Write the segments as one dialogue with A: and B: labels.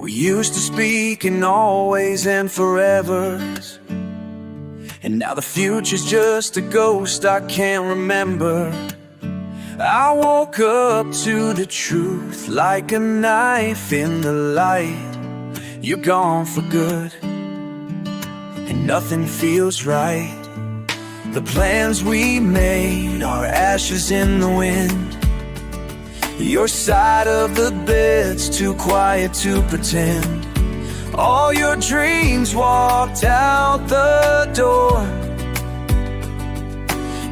A: We used to speak in always and forevers, and now the future's just a ghost I can't remember. I woke up to the truth like a knife in the light. You're gone for good, and nothing feels right. The plans we made are ashes in the wind. Your side of the bed's too quiet to pretend. All your dreams walked out the door,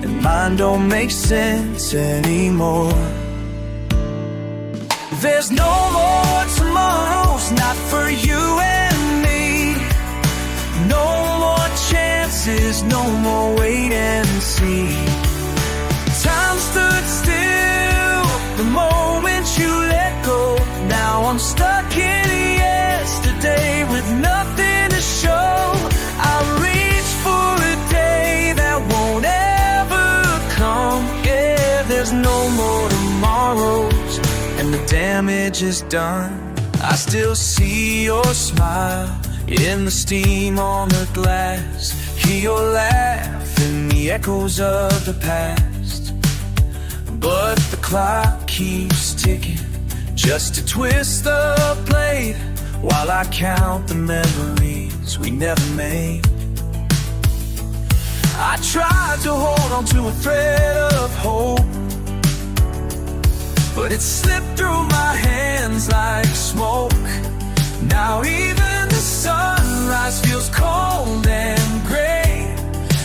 A: and mine don't make sense anymore. There's no more tomorrows, not for you and me. No more chances, no more wait and see. Time stood still the moment you let go. Now I'm stuck in yesterday with nothing to show. I reach for a day that won't ever come. Yeah, there's no more tomorrows, and the damage is done. I still see your smile in the steam on the glass. Hear your laugh in the echoes of the past. But the clock keeps ticking, just to twist the blade, while I count the memories we never made. I tried to hold on to a thread of hope, but it slipped through my hands like smoke. Now even the sunrise feels cold and gray,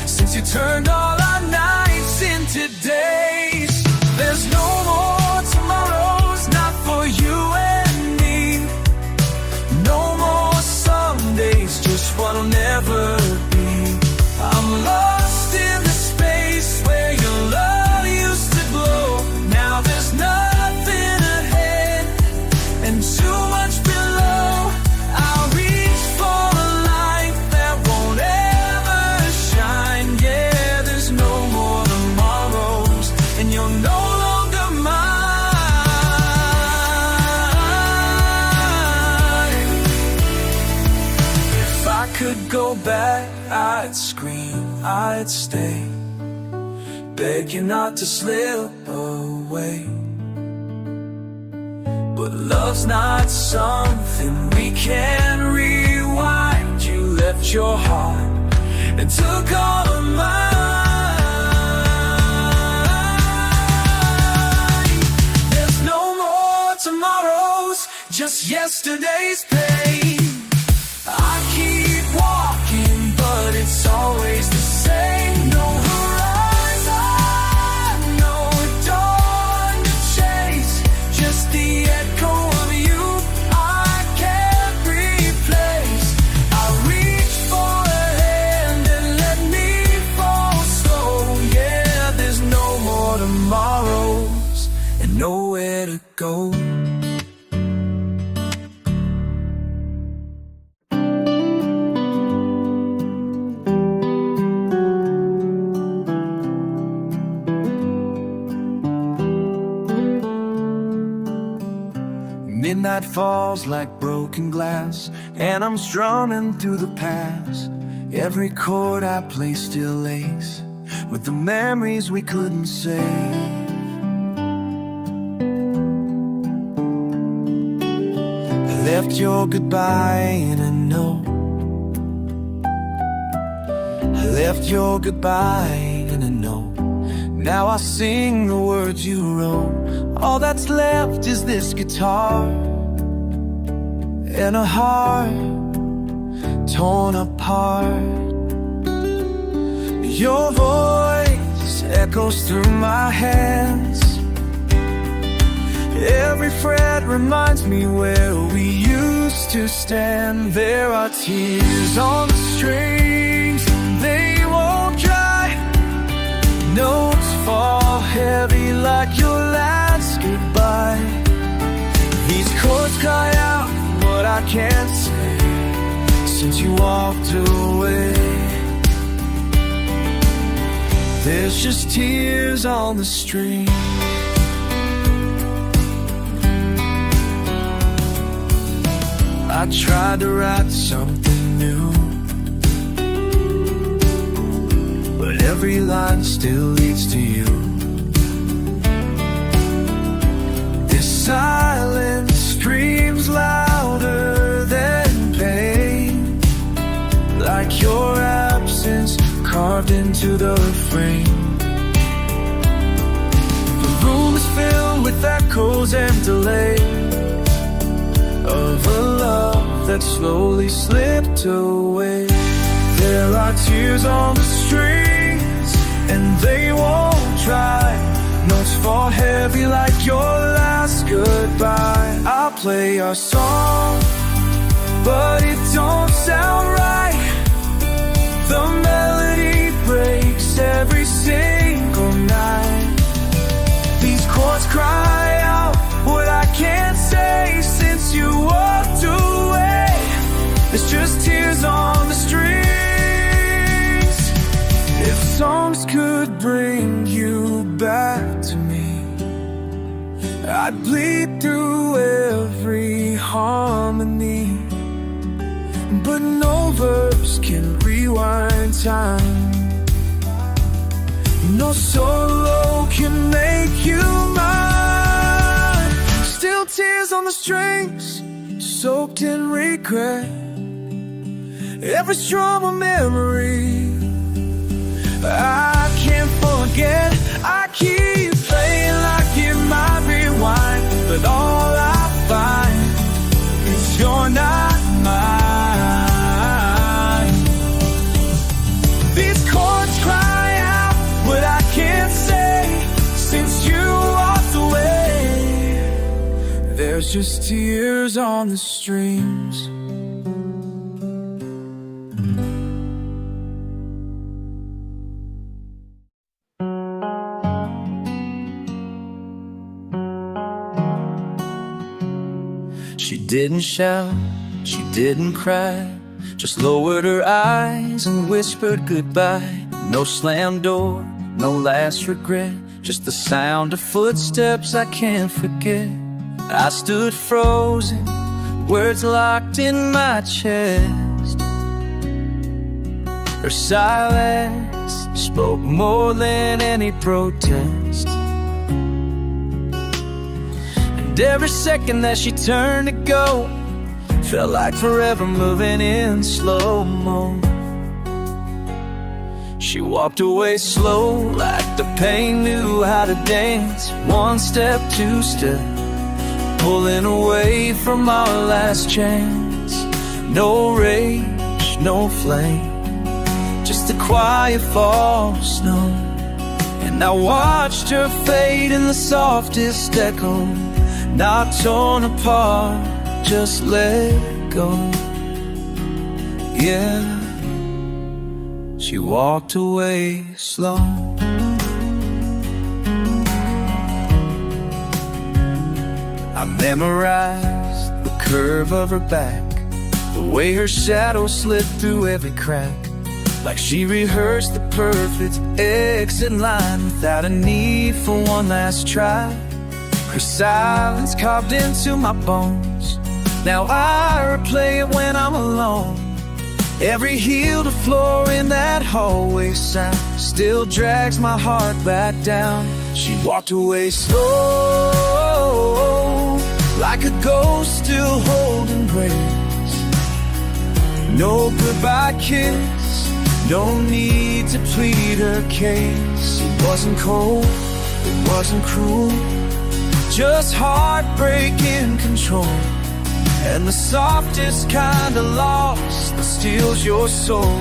A: since you turned all our nights into days. There's no more tomorrows, not for you and me. No more Sundays, just what'll never be. I'm lost in the space where your love used to glow. Now there's nothing ahead and too much below. I'll reach for a light that won't ever shine. Yeah, there's no more tomorrows, and you're no longer mine. If I could go back, I'd scream, I'd stay, beg you not to slip away. But love's not something we can rewind. You left your heart and took all of mine. There's no more tomorrows, just yesterday's pain. I keep walking, but it's always the same. No horizon, no dawn to chase, just the echo of you I can't replace. I reach for a hand and let me fall slow. Yeah, there's no more tomorrows and nowhere to go. Midnight falls like broken glass, and I'm strumming through the past. Every chord I play still aches with the memories we couldn't save. I left your goodbye in a note. I left your goodbye in a note. Now I sing the words you wrote. All that's left is this guitar and a heart torn apart. Your voice echoes through my hands. Every fret reminds me where we used to stand. There are tears on the strings, they won't dry. Notes fall heavy like your last goodbye. These chords cry out what I can't say since you walked away. There's just tears on the string. I I tried to write something new, but every line still leads to you. This silence screams louder than pain, like your absence carved into the frame. The room is filled with echoes and delay of a love that slowly slipped away. There are tears on the strings, and they won't dry. Notes fall heavy like your last goodbye. I'll play our song, but it don't sound right. The melody breaks every single night. These chords cry out what I can't say since you walked away. It's just tears on the strings. If songs could bring you back to me, I'd bleed through every harmony, but no verse can rewind time. No solo can make you mine. Still tears on the strings, soaked in regret. Every strum a memory I can't forget. I keep playing like it might rewind, but all I find is you're not mine. These chords cry out what I can't say since you walked away. There's just tears on the strings. She didn't shout, she didn't cry, just lowered her eyes and whispered goodbye. No slammed door, no last regret, just the sound of footsteps I can't forget. I stood frozen, words locked in my chest. Her silence spoke more than any protest. And every second that she turned to go felt like forever moving in slow-mo. She walked away slow, like the pain knew how to dance. One step, two step, pulling away from our last chance. No rage, no flame, just a quiet fall of snow. And I watched her fade in the softest echo, not torn apart, just let go. Yeah, she walked away slow. I memorized the curve of her back, the way her shadow slid through every crack, like she rehearsed the perfect exit line without a need for one last try. Her silence carved into my bones. Now I replay it when I'm alone. Every heel to floor in that hallway sound still drags my heart back down. She walked away slow, like a ghost still holding grace. No goodbye kiss, no need to plead her case. It wasn't cold, it wasn't cruel, just heartbreak in control. And the softest kind of loss that steals your soul.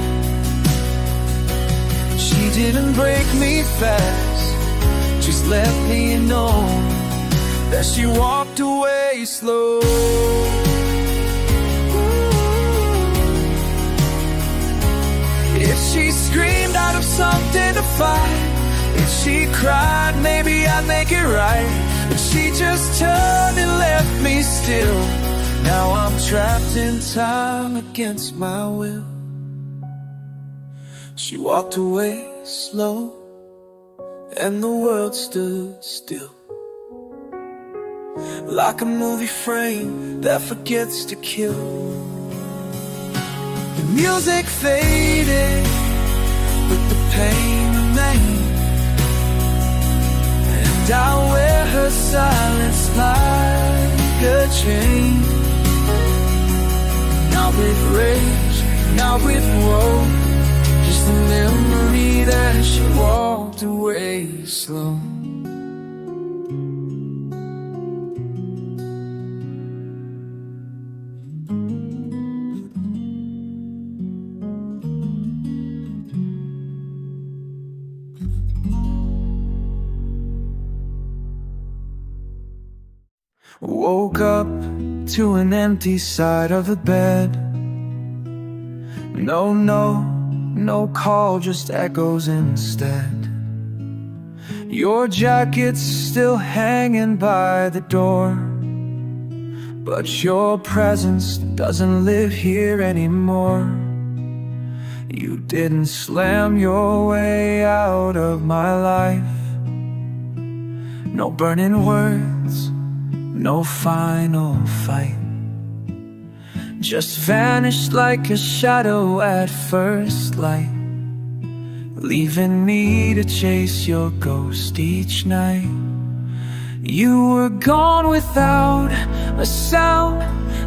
A: She didn't break me fast, just let me know that she walked away slow. If she screamed out of something to fight, if she cried, maybe I'd make it right. But she just turned and left me still. Now I'm trapped in time against my will. She walked away slow, and the world stood still. like a movie frame that forgets to kill. The music faded, but the pain remained, and I wear her silence like a chain. Now with rage, now with woe, just a memory that she walked away slow. Woke up to an empty side of the bed. No call, just echoes instead. Your jacket's still hanging by the door, but your presence doesn't live here anymore. You didn't slam your way out of my life. No burning words, no final fight, just vanished like a shadow at first light, leaving me to chase your ghost each night. You were gone without a sound,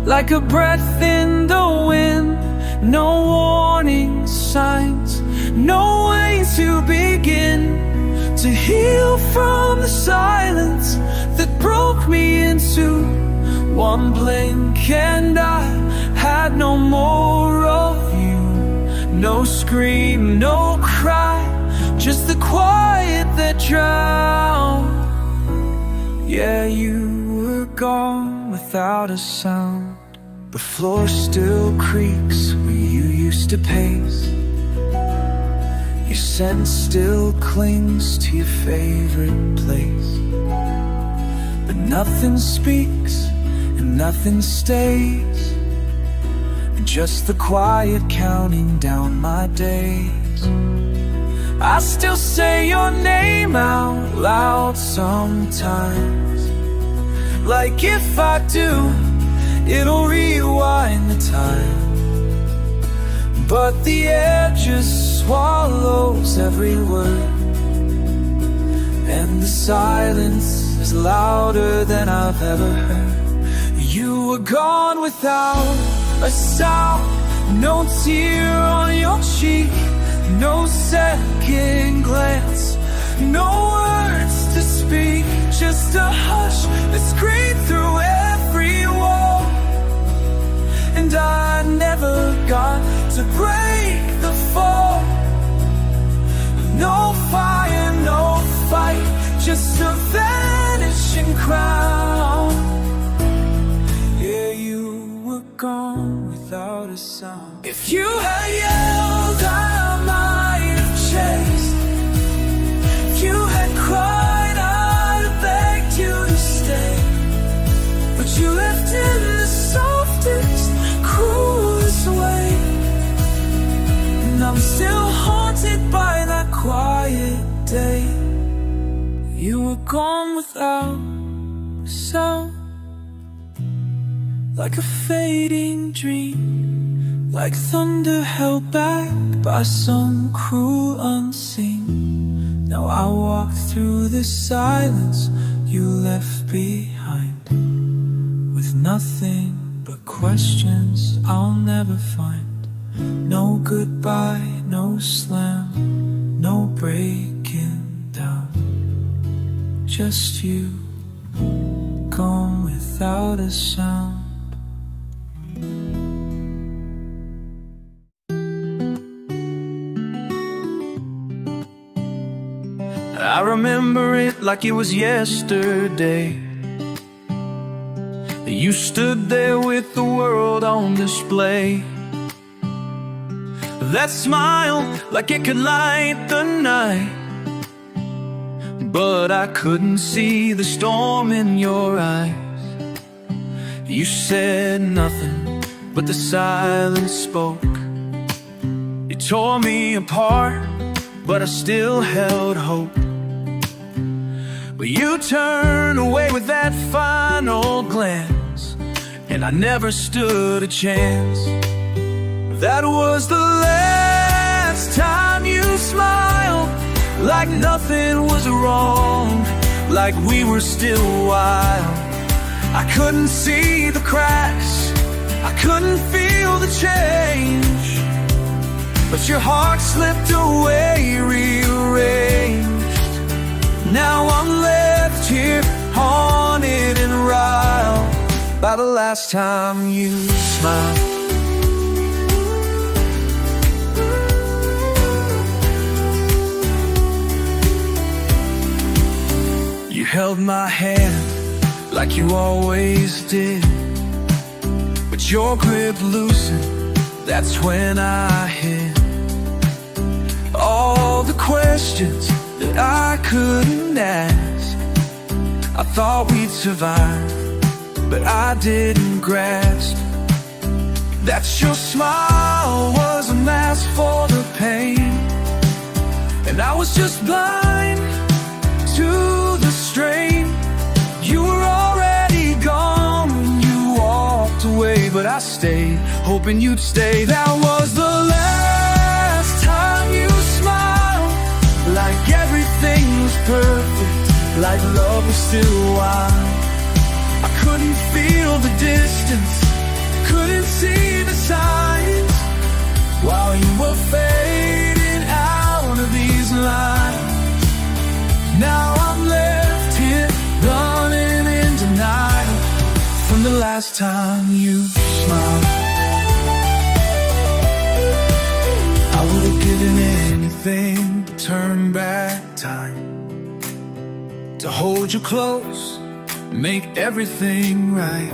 A: like a breath in the wind. No warning signs, no way to begin to heal from the silence that broke me into one blink, and I had no more of you. No scream, no cry, just the quiet that drowned. Yeah, you were gone without a sound. The floor still creaks where you used to pace. Your scent still clings to your favorite place. But nothing speaks and nothing stays, just the quiet counting down my days. I still say your name out loud sometimes, like if I do, it'll rewind the time. But the air just swallows every word, and the silence is louder than I've ever heard. You were gone without a sound, no tear on your cheek, no second glance, no words to speak, just a hush that screamed through every wall. And I never got to break the fall. No fire, no fight, just a vanishing crown. Yeah, you were gone without a sound. If you had yelled, I might have chased. If you had cried, I'd have begged you to stay. But you left in the softest, cruelest way, and I'm still haunted by that quiet day. You were gone without a sound, like a fading dream, like thunder held back by some cruel unseen. Now I walk through the silence you left behind, with nothing but questions I'll never find. No goodbye, no slam, no breaking down, just you, gone without a sound. I remember it like it was yesterday. You stood there with the world on display. That smile, like it could light the night, but I couldn't see the storm in your eyes. You said nothing, but the silence spoke. You tore me apart, but I still held hope. but you turned away with that final glance, and I never stood a chance. That was the last time you smiled, like nothing was wrong, like we were still wild. I couldn't see the cracks, I couldn't feel the change, but your heart slipped away, rearranged. Now I'm left here, haunted and riled by the last time you smiled. You held my hand like you always did, but your grip loosened, that's when I hid. All the questions that I couldn't ask, I thought we'd survive, but I didn't grasp that your smile was a mask for the pain, and I was just blind to the strain. You were already gone when you walked away, but I stayed, hoping you'd stay. That was the last time you smiled, like everything was perfect, like love was still wild. I couldn't feel the distance, couldn't see the signs, while you were fading out of these lines. Now I'm left here, running in denial from the last time you smiled. I would have given anything to turn back time, to hold you close, make everything right,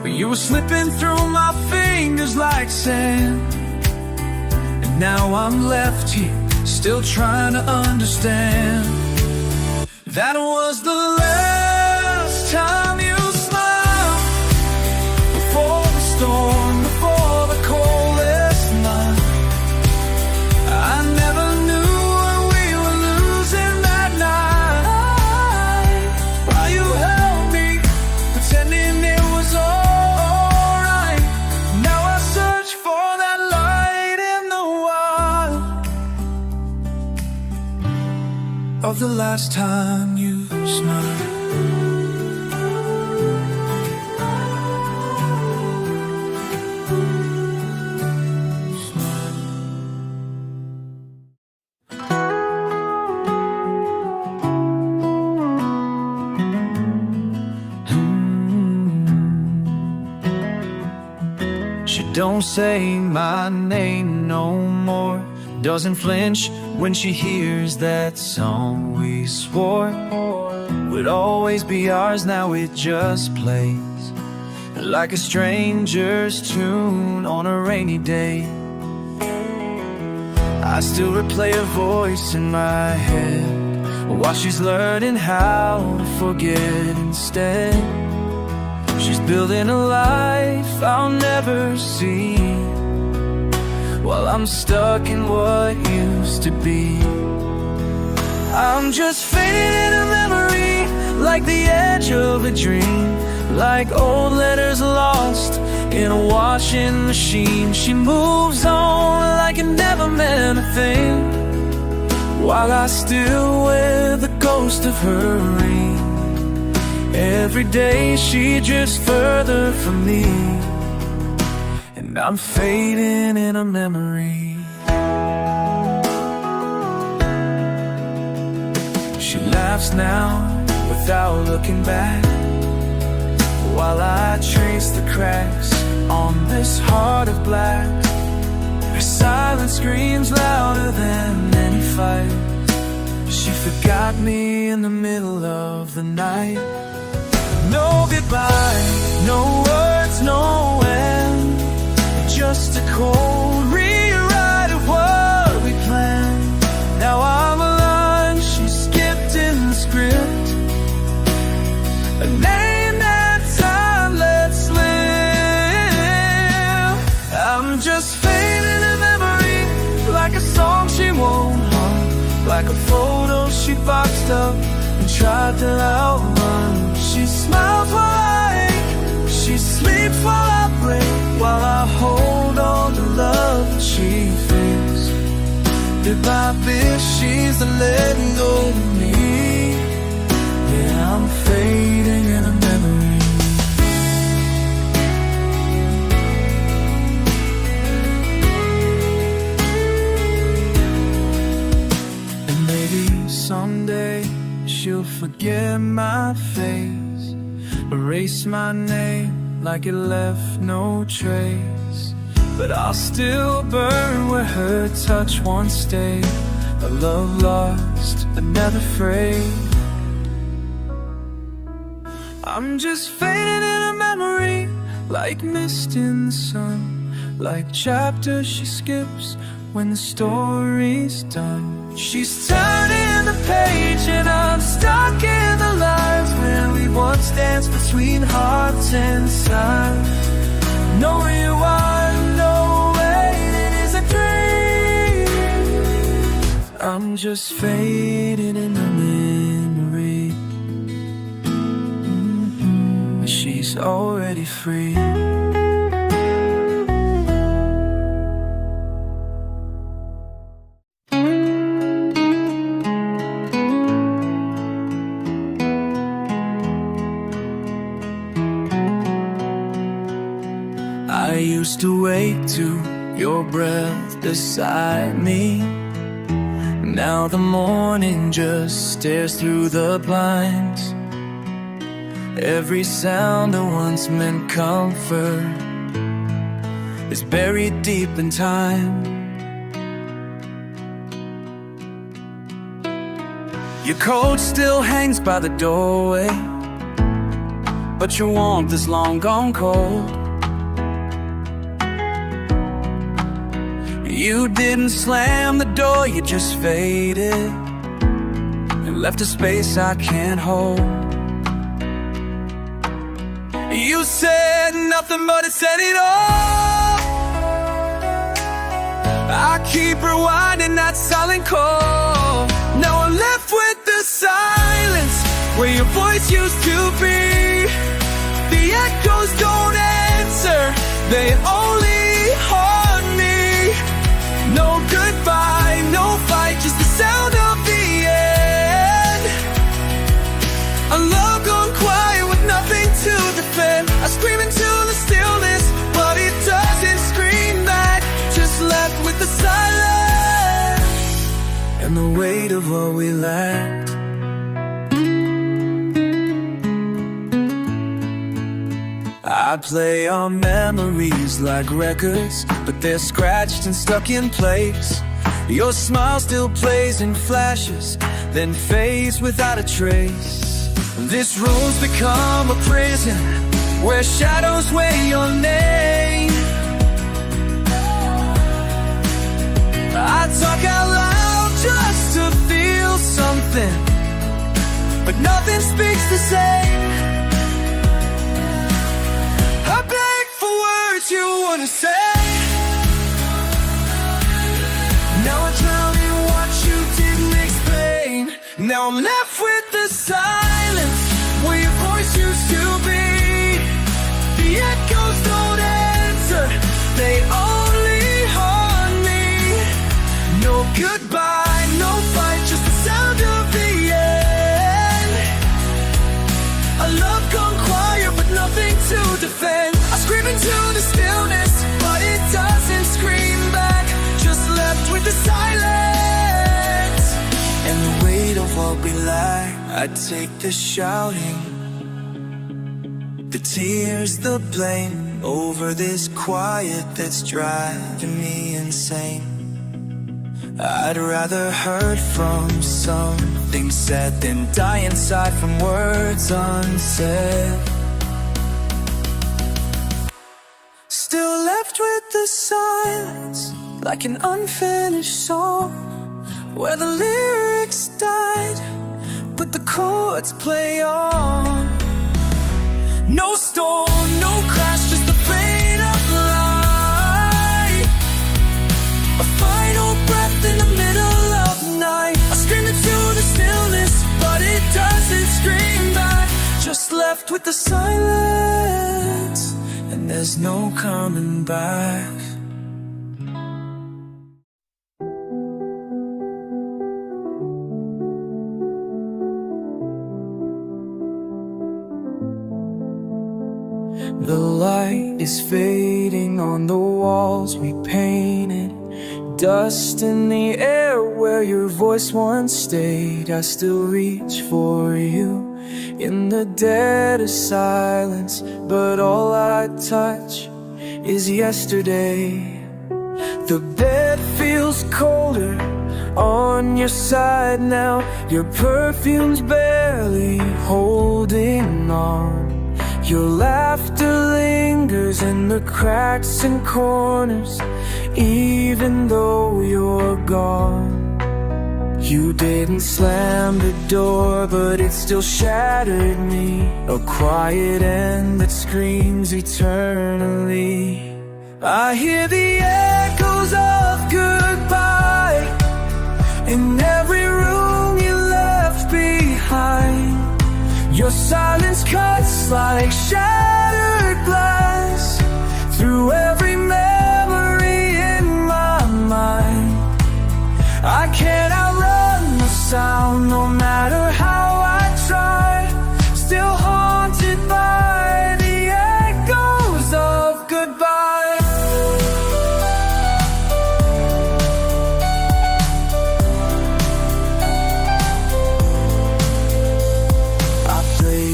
A: but you were slipping through my fingers like sand. And now I'm left here, still trying to understand. That was the last time you smiled, before the storm, before the coldest night. I never knew what we were losing that night, while you held me, pretending it was alright. Now I search for that light in the wild of the last time you smiled. She don't say my name no more, doesn't flinch when she hears that song we swore would always be ours. Now it just plays like a stranger's tune on a rainy day. I still replay her voice in my head while she's learning how to forget instead. She's building a life I'll never see, while I'm stuck in what used to be. I'm just fading in a memory, like the edge of a dream, like old letters lost in a washing machine. She moves on like it never meant a thing, while I still wear the ghost of her ring. Every day she drifts further from me, and I'm fading in a memory. She laughs now without looking back, while I trace the cracks on this heart of black. Her silence screams louder than any fight. She forgot me in the middle of the night. No goodbye, no words, no end, just a cold rewrite of what we planned. Now I'm alive, she skipped in the script, a name that time lets live. I'm just fading in memory, like a song she won't hum, like a photo she boxed up and tried to outrun. She smiles while I ache, she sleeps while I break, while I hold on to love that she feels. Bit by bit she's letting go of me. Yeah, I'm fading in a memory. And maybe someday she'll forget my face, erase my name like it left no trace. But I'll still burn where her touch once stayed, a love lost but never frayed. I'm just fading in a memory, like mist in the sun, like chapters she skips when the story's done. She's turning the page and I'm stuck in the lines where we once danced between hearts and sighs. No rewind, no wait, it is a dream. I'm just fading in a memory. She's already free. I used to wake to your breath beside me. Now the morning just stares through the blinds. Every sound that once meant comfort is buried deep in time. Your coat still hangs by the doorway, but your warmth is long gone cold. You didn't slam the door, you just faded and left a space I can't hold. You said nothing but it said it all. I keep rewinding that silent call. Now I'm left with the silence where your voice used to be. The echoes don't answer, they only haunt me. No goodbye, no fight, just the sound of the end. A love gone quiet with nothing to defend. I scream into the stillness, but it doesn't scream back. Just left with the silence and the weight of what we lacked. I play our memories like records, but they're scratched and stuck in place. Your smile still plays in flashes, then fades without a trace. This room's become a prison where shadows weigh your name. I talk out loud just to feel something, but nothing speaks the same. I beg for words you wouldn't say. Now I drown in what you didn't explain. Now I'm left with the silence where your voice used to be. The echoes don't answer, they only haunt me. No goodbye, no fight, just the sound of the end. A love gone quiet with nothing to defend. I scream into the stillness, but it doesn't scream back. Just left with the silence and the weight of what we lack. I take the shouting, the tears, the blame over this quiet that's driving me insane. I'd rather hurt from something said than die inside from words unsaid. Still left with the silence, like an unfinished song, where the lyrics died, but the chords play on. No storm, no crash, just the fade of light. A final breath in the middle of the night. I scream into the stillness, but left with the silence, and there's no coming back. The light is fading on the walls we painted, dust in the air where your voice once stayed. I still reach for you in the dead of silence, but all I touch is yesterday. The bed feels colder on your side now, your perfume's barely holding on. Your laughter lingers in the cracks and corners, even though you're gone. You didn't slam the door, but it still shattered me, a quiet end that screams eternally. I hear the echoes of goodbye in every room you left behind. Your silence cuts like shattered glass through every memory in my mind. I can't outrun the sound, no matter how I try. Still haunted by the echoes of goodbye.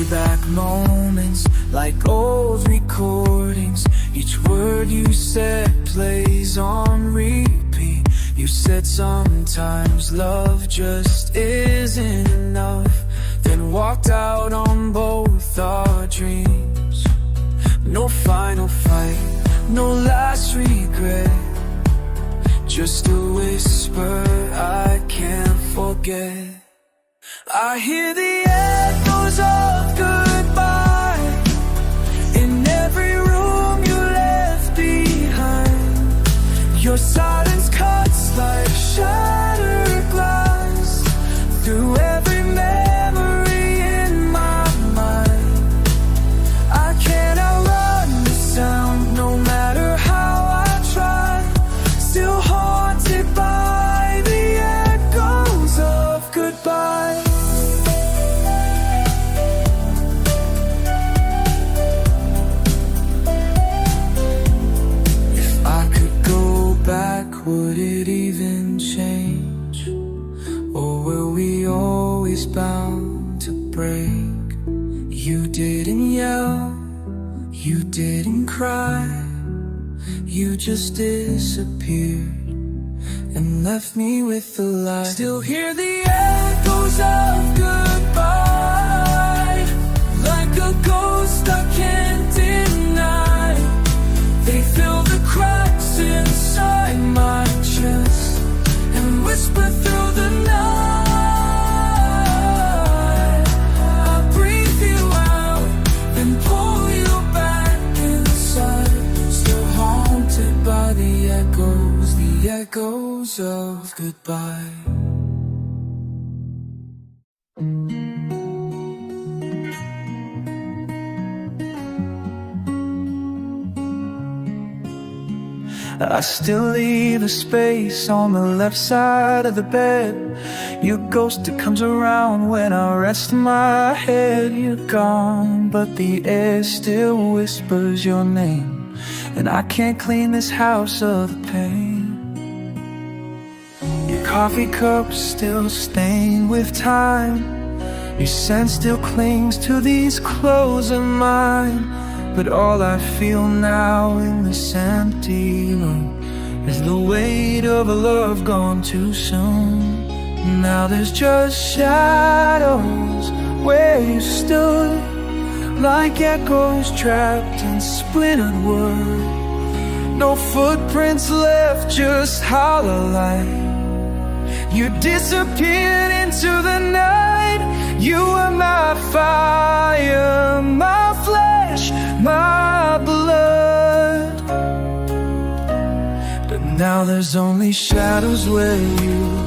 A: Back moments like old recordings. Each word you said plays on repeat. You said sometimes love just isn't enough, then walked out on both our dreams. No final fight, no last regret, just a whisper I can't forget. I hear the echoes of goodbye in every room you left behind. Your silence cuts like shattered glass through every memory in my mind. I can't outrun the sound, no matter how I try. Still haunted by the echoes of goodbye. Would it even change? Or were we always bound to break? You didn't yell, you didn't cry, you just disappeared and left me with the light. Still hear the echoes of goodbye, like a ghost I can't deny. They fill the cracks inside my chest and whisper through the night. I breathe you out, then pull you back inside. Still haunted by the echoes of goodbye. I still leave a space on the left side of the bed. Your ghost that comes around when I rest my head. You're gone, but the air still whispers your name, and I can't clean this house of the pain. Your coffee cup's still stained with time. Your scent still clings to these clothes of mine. But all I feel now in this empty room is the weight of a love gone too soon. Now there's just shadows where you stood, like echoes trapped in splintered wood. No footprints left, just hollow light. You disappeared into the night. You were my fire, my flesh, my blood. But now there's only shadows where you